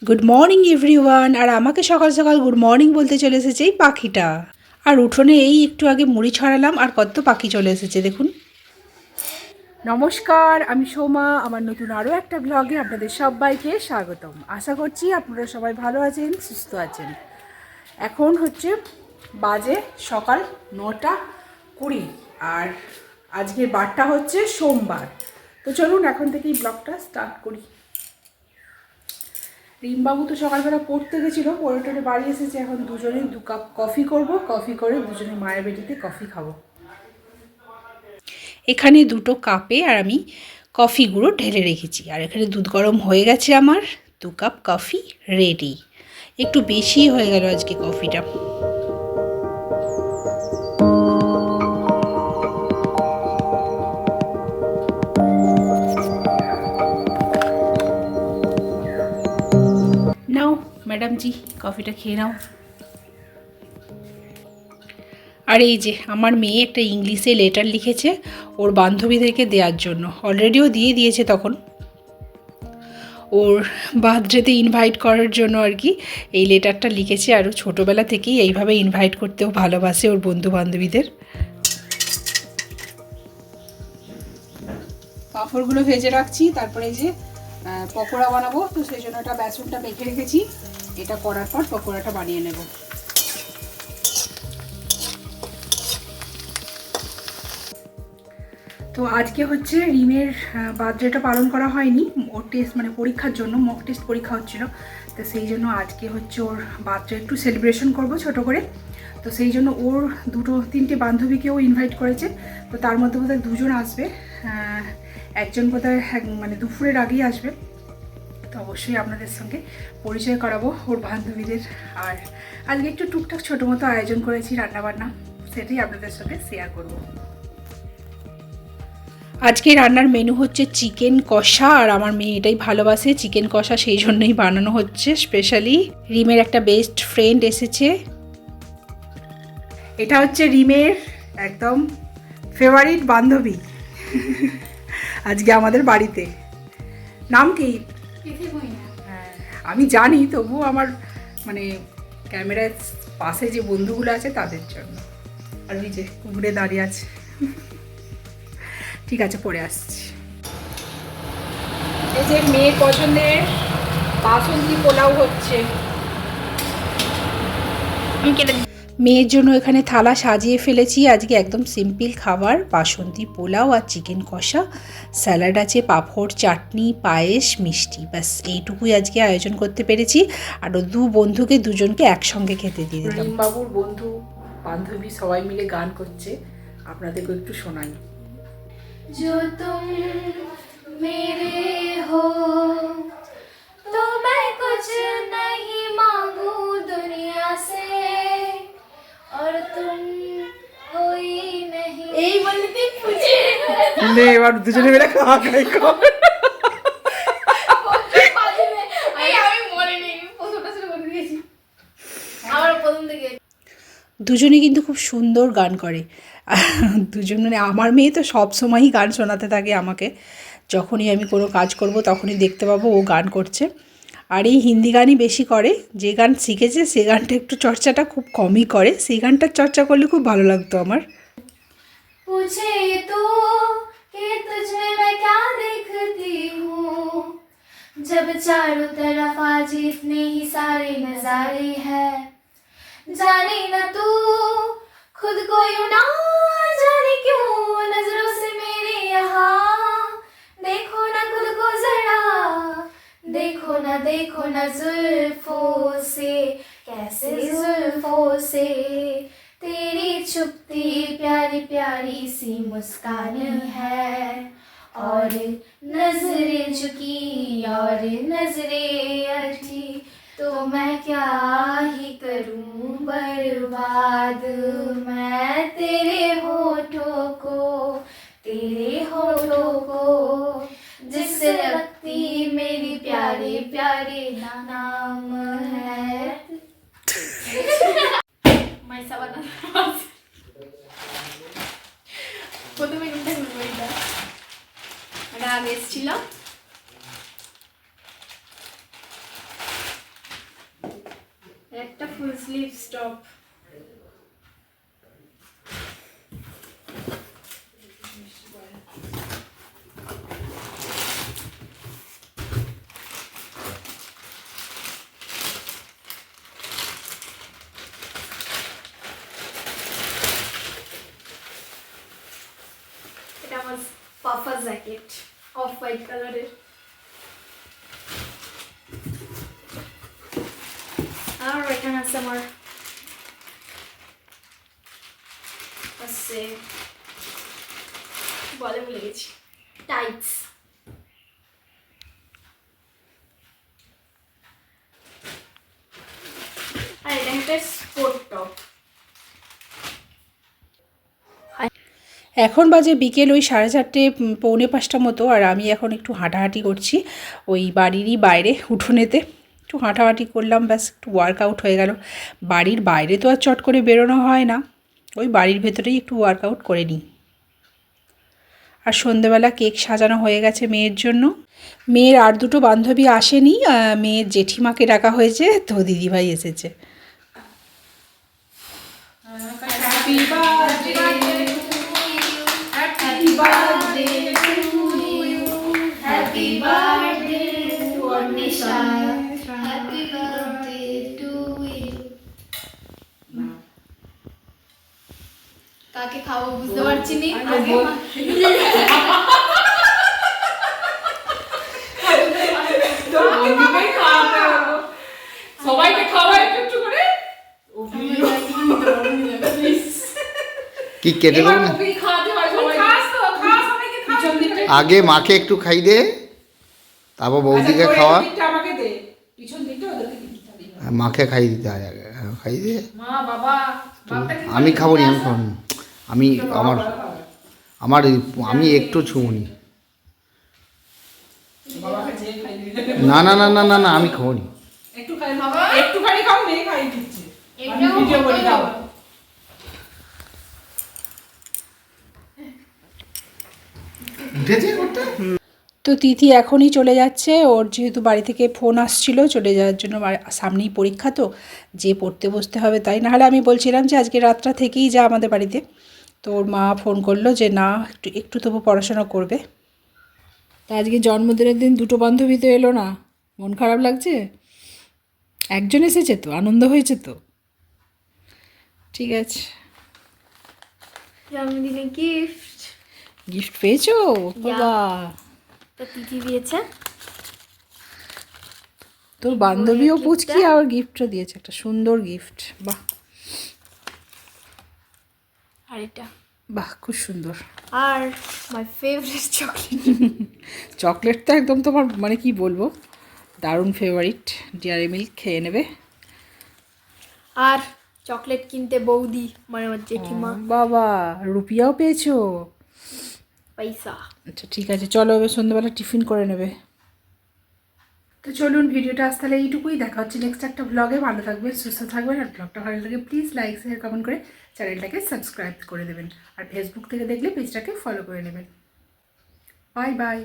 Good morning everyone. আর আমাকে সকাল সকাল গুড মর্নিং বলতে চলে এসেছে এই পাখিটা। আর উঠোনে এই একটু আগে মুড়ি ছড়ালাম আর কত পাখি চলে এসেছে দেখুন। নমস্কার, আমি সোমা। আমার নতুন আরও একটা ব্লগে আপনাদের সবাইকে স্বাগতম। আশা করছি আপনারা সবাই ভালো আছেন, সুস্থ আছেন। এখন হচ্ছে বাজে সকাল 9:20 আর আজকের বারটা হচ্ছে সোমবার। তো চলুন এখন থেকেই ব্লগটা স্টার্ট করি। রিমবাবু তো সকালবেলা পড়তে গেছিলো, পড়ে টড়ে বাড়ি এসেছে। এখন দুজনে 2 কাপ কফি করব, কফি করে দুজনে মায়ের বেটিতে কফি খাবো। এখানে 2টো কাপে আর আমি কফি গুঁড়ো ঢেলে রেখেছি। আর এখানে দুধ গরম হয়ে গেছে আমার। 2 কাপ কফি রেডি। একটু বেশি হয়ে গেল আজকে কফিটা। নাও ম্যাডাম জি, কফিটা খেয়ে নাও। আর এই যে আমার মেয়ে একটা ইংলিশে লেটার লিখেছে ওর বান্ধবীদেরকে দেওয়ার জন্য। অলরেডিও দিয়ে দিয়েছে তখন, ওর বার্থডেতে ইনভাইট করার জন্য আর কি এই লেটারটা লিখেছে। আরও ছোটোবেলা থেকেই এইভাবে ইনভাইট করতেও ভালোবাসে ওর বন্ধু বান্ধবীদের। পাঁপড়গুলো ভেজে রাখছি, তারপরে এই যে পকোড়া বানাবো। তো সেই জন্য একটা বেসনটা মেখে রেখেছি, এটা করার পর পকোড়াটা বানিয়ে নেব। তো আজকে হচ্ছে রিমের বার্থডেটা পালন করা হয়নি। ওর টেস্ট মানে পরীক্ষার জন্য মক টেস্ট পরীক্ষা হচ্ছিলো। তো সেই জন্য আজকে হচ্ছে ওর বার্থডে একটু সেলিব্রেশন করব ছোট করে। তো সেই জন্য ওর 2-3টে বান্ধবীকেও ইনভাইট করেছে। তো তার মধ্যে বোধহয় 2জন আসবে, একজন বোধহয় মানে দুপুরের আগেই আসবে। তো অবশ্যই আপনাদের সঙ্গে পরিচয় করাবো ওর বান্ধবীদের। আর আজকে একটু টুকটাক ছোটো মতো আয়োজন করেছি রান্নাবান্না, সেটাই আপনাদের সঙ্গে শেয়ার করব। আজকে রান্নার মেনু হচ্ছে চিকেন কষা। আর আমার মেয়ে এটাই ভালোবাসে চিকেন কষা, সেই জন্যই বানানো হচ্ছে স্পেশালি। রিমের একটা বেস্ট ফ্রেন্ড এসেছে। এটা হচ্ছে রিমের একদম ফেভারিট বান্ধবী আজকে আমাদের বাড়িতে। নাম কি? হ্যাঁ আমি জানি, তবুও আমার মানে ক্যামেরার পাশে যে বন্ধুগুলো আছে তাদের জন্য। আর ওই যে ঘুরে দাঁড়িয়ে আছে। ঠিক আছে, পরে আসছি। এই যে মেয়ের পছন্দের বাসন্তী পোলাও হচ্ছে। মেয়ের জন্য এখানে থালা সাজিয়ে ফেলেছি। আজকে একদম সিম্পল খাবার, বাসন্তী পোলাও আর চিকেন কষা, স্যালাড আছে, পাঁপড়, চাটনি, পায়েস, মিষ্টি। ব্যাস এইটুকুই আজকে আয়োজন করতে পেরেছি। আর 2 বন্ধুকে 2জনকে একসঙ্গে খেতে দিয়ে দিলাম। রিমবাবুর বন্ধু বান্ধবী সবাই মিলে গান করছে, আপনাদেরকে একটু শোনাই। जो तुम मेरे हो तो मैं कुछ नहीं मांगू दुनिया से और तुम कोई नहीं। এই বলতে পুজে নে এবার দুজনে মিলে খাওয়া খাই কর। দুজনে কিন্তু খুব সুন্দর গান করে দুজন। মানে আমার মেয়ে তো সব সময়ই গান শোনাতে থাকে আমাকে। যখনই আমি কোনো কাজ করব তখনই দেখতে পাবো ও গান করছে। আর এই হিন্দি গানই বেশি করে। যে গান শিখেছে সে গানটা একটু চর্চাটা খুব কমই করে, সেই গানটার চর্চা করলে খুব ভালো লাগতো আমার। पूछे तो कि तुझमें मैं क्या देखती हूँ जब चारों तरफ आज इतने ही सारे नजारे हैं। जाने न तू खुद को यूं ना जाने क्यों नजरों से मेरे यहाँ देखो ना खुद को जरा, देखो ना जुल्फों से कैसे जुल्फों से तेरी छुपती प्यारी प्यारी सी मुस्कान है और नजरें झुकी और नजरें अटकी तो मैं क्या ही करूं बर्बाद मैं तेरे होठों को जिस रखती मेरी प्यारे प्यारे नाम है। প্রথমে কোনটা বলবো? এটা মানে আগে এসেছিলাম একটা ফুল স্লিভ টপ। এটা আমার পাফা জ্যাকেট অফ হোয়াইট কালারের। আর এখানে আছে আমার বলে ভুলে গেছি টাইটস। আর এটা একটা স্পোর্ট টপ। এখন বাজে বিকেল ওই 4:30 পৌনে 5টা মতো, আর আমি এখন একটু হাঁটাহাঁটি করছি ওই বাড়িরই বাইরে উঠোনেতে। একটু হাঁটাহাঁটি করলাম, ব্যাস একটু ওয়ার্কআউট হয়ে গেল। বাড়ির বাইরে তো আর চট করে বেরোনো হয় না, ওই বাড়ির ভেতরেই একটু ওয়ার্কআউট করে নিই। আর সন্ধেবেলা কেক সাজানো হয়ে গেছে মেয়ের জন্য। মেয়ের আর দুটো বান্ধবী আসেনি, মেয়ের জেঠিমাকে ডাকা হয়েছে, তো দিদিভাই এসেছে। Happy birthday Happy birthday to you. Happy birthday to Nisha. Happy birthday to you. কাকে খাবো বুঝতে পারছি নি। সবাইকে খাওয়াই একটু করে। কি কেটে দেবো না? আগে মাকে একটু খাই দে, তারপর বৌদিকে খাওয়া। মাকে খাই দিতে হয় আগে, খাই দে। আমি খাবো নি, আমি খাবো নি। আমি আমি একটু ছুঁনি। না না না না না না, আমি খাবো নি। একটুখানি খাও, মেয়ে খাই দিচ্ছে। তো তিথি এখনই চলে যাচ্ছে, ওর যেহেতু বাড়ি থেকে ফোন আসছিল চলে যাওয়ার জন্য। সামনেই পরীক্ষা, তো যে পড়তে বসতে হবে তাই। নাহলে আমি বলছিলাম যে আজকে রাতটা থেকেই যা আমাদের বাড়িতে। তো ওর মা ফোন করলো যে না, একটু তবু পড়াশোনা করবে। তা আজকে জন্মদিনের দিন দুটো বান্ধবী তো এলো না, মন খারাপ লাগছে? একজন এসেছে তো, আনন্দ হয়েছে তো, ঠিক আছে। জন্মদিনে গিফট গিফট পেয়েছো বাবা? তো তিথি দিয়েছে। তোর বান্ধবীও পুচকি আর গিফটও দিয়েছে, একটা সুন্দর গিফট। বাহ, আর এটা বাহ, খুব সুন্দর। আর মাই ফেভারিট চকলেট। চকলেট তো একদম তোমার মানে কি বলবো, দারুণ ফেভারিট। ডেয়ারি মিল্ক খেয়ে নেবে। আর চকলেট কিনতে বৌদি মানে আমার জেঠিমা। বাবা, রুপিয়াও পেয়েছো? পয়সা। আচ্ছা ঠিক আছে, চলো এবার সন্ধ্যাবেলা টিফিন করে নেবে। তো চলুন, ভিডিওটা আজ তাহলে এইটুকুই। দেখা হচ্ছে নেক্সট একটা ব্লগে। ভালো থাকবেন, সুস্থ থাকবেন। আর ব্লগটা ভালো লাগে প্লিজ লাইক শেয়ার কমেন্ট করে চ্যানেলটাকে সাবস্ক্রাইব করে দেবেন। আর ফেসবুক থেকে দেখলে পেজটাকে ফলো করে নেবেন। Bye bye.